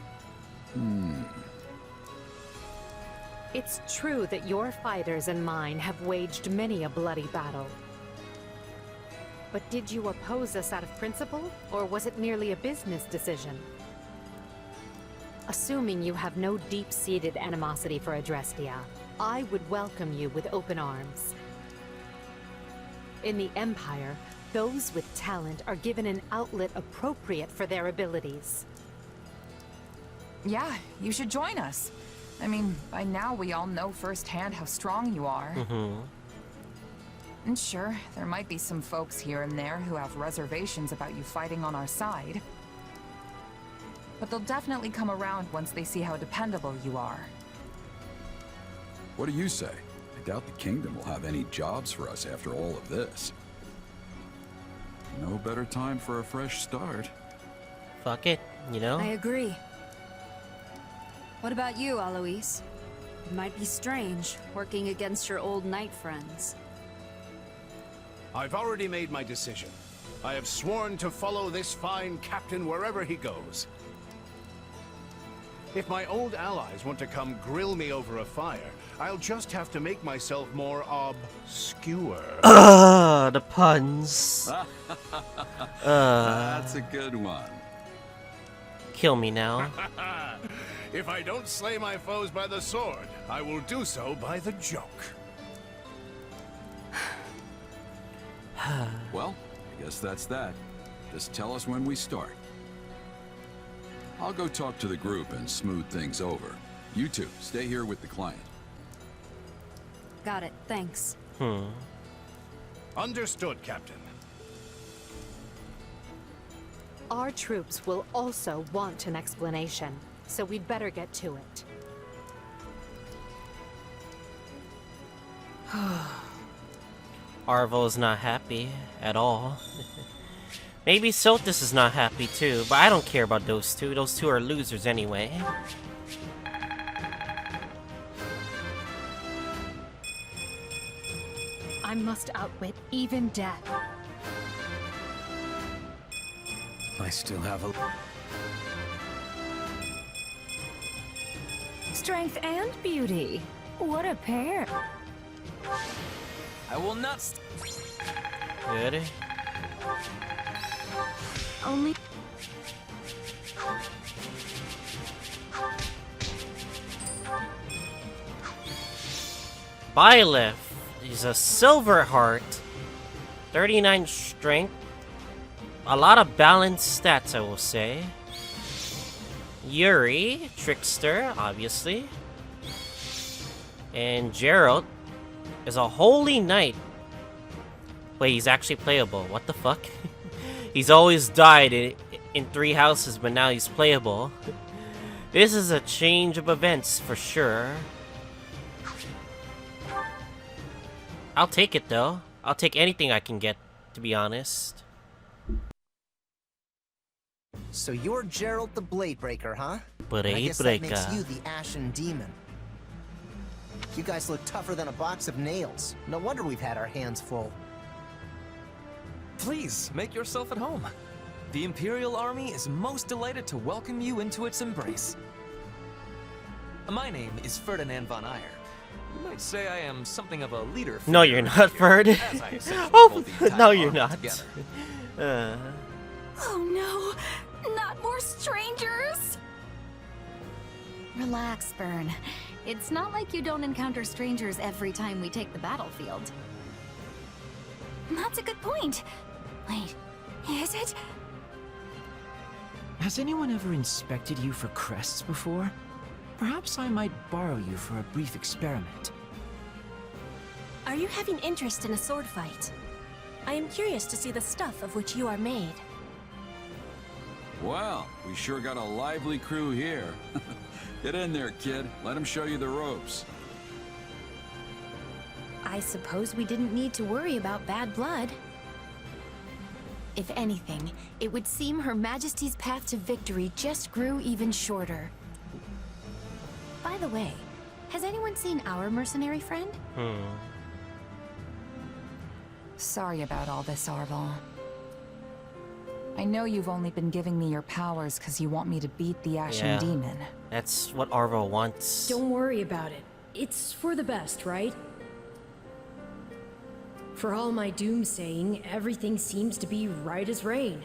It's true that your fighters and mine have waged many a bloody battle. But did you oppose us out of principle, or was it merely a business decision? Assuming you have no deep-seated animosity for Adrestia, I would welcome you with open arms. In the Empire, those with talent are given an outlet appropriate for their abilities. Yeah, you should join us. I mean, by now we all know firsthand how strong you are. And sure, there might be some folks here and there who have reservations about you fighting on our side. But they'll definitely come around once they see how dependable you are. What do you say? I doubt the kingdom will have any jobs for us after all of this. No better time for a fresh start. Fuck it, you know? I agree. What about you, Alois? It might be strange, working against your old knight friends. I've already made my decision. I have sworn to follow this fine captain wherever he goes. If my old allies want to come grill me over a fire, I'll just have to make myself more obscure. The puns. That's a good one. Kill me now. If I don't slay my foes by the sword, I will do so by the joke. Well, I guess that's that. Just tell us when we start. I'll go talk to the group and smooth things over. You two, stay here with the client. Got it, thanks. Understood, Captain. Our troops will also want an explanation, so we'd better get to it. Arvo's not happy at all. Maybe Sotis is not happy too, but I don't care about those two. Those two are losers anyway. I must outwit even death. I still have a... Strength and beauty. What a pair. I will not Good. Only... Byleth is a silver heart, 39 strength, a lot of balanced stats, I will say. Yuri, trickster, obviously, and Jeralt is a holy knight. Wait, he's actually playable. What the fuck? He's always died in 3 houses, but now he's playable. This is a change of events for sure. I'll take it though. I'll take anything I can get, to be honest. So you're Jeralt the Blade Breaker, huh? Blade I guess Breaker. that makes you the Ashen Demon. You guys look tougher than a box of nails. No wonder we've had our hands full. Please, make yourself at home. The Imperial Army is most delighted to welcome you into its embrace. My name is Ferdinand von Ayer. You might say I am something of a leader. No, you're not, Ferd. As I essentially Oh, hold the entire no, you're army not. together. Oh no, not more strangers! Relax, Byrne. It's not like you don't encounter strangers every time we take the battlefield. That's a good point. Wait, is it? Has anyone ever inspected you for crests before? Perhaps I might borrow you for a brief experiment. Are you having interest in a sword fight? I am curious to see the stuff of which you are made. Well, we sure got a lively crew here. Get in there, kid. Let him show you the ropes. I suppose we didn't need to worry about bad blood. If anything, it would seem Her Majesty's path to victory just grew even shorter. By the way, has anyone seen our mercenary friend? Sorry about all this, Arval. I know you've only been giving me your powers because you want me to beat the Ashen Demon. That's what Arvo wants. Don't worry about it. It's for the best, right? For all my doomsaying, everything seems to be right as rain.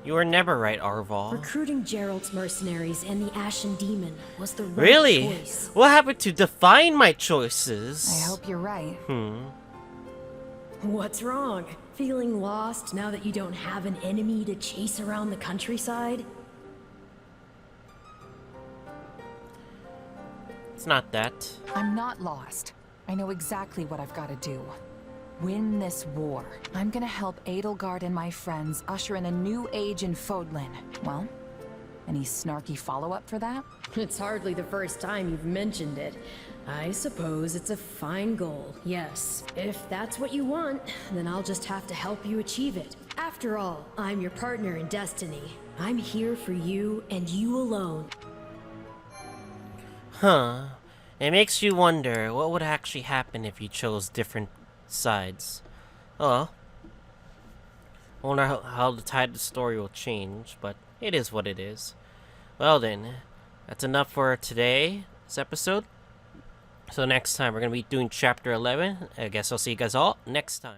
You were never right, Arval. Recruiting Jeralt's mercenaries and the Ashen Demon was the right Really? choice. What happened to define my choices? I hope you're right. What's wrong? Feeling lost now that you don't have an enemy to chase around the countryside? It's not that. I'm not lost. I know exactly what I've got to do. Win this war. I'm gonna help Edelgard and my friends usher in a new age in Fodlan. Well, any snarky follow-up for that? It's hardly the first time you've mentioned it. I suppose it's a fine goal, yes. If that's what you want, then I'll just have to help you achieve it. After all, I'm your partner in destiny. I'm here for you and you alone. Huh. It makes you wonder what would actually happen if you chose different sides. Oh well. I wonder how the tide of the story will change, but it is what it is. Well then, that's enough for today's episode. So next time we're going to be doing chapter 11. I guess I'll see you guys all next time.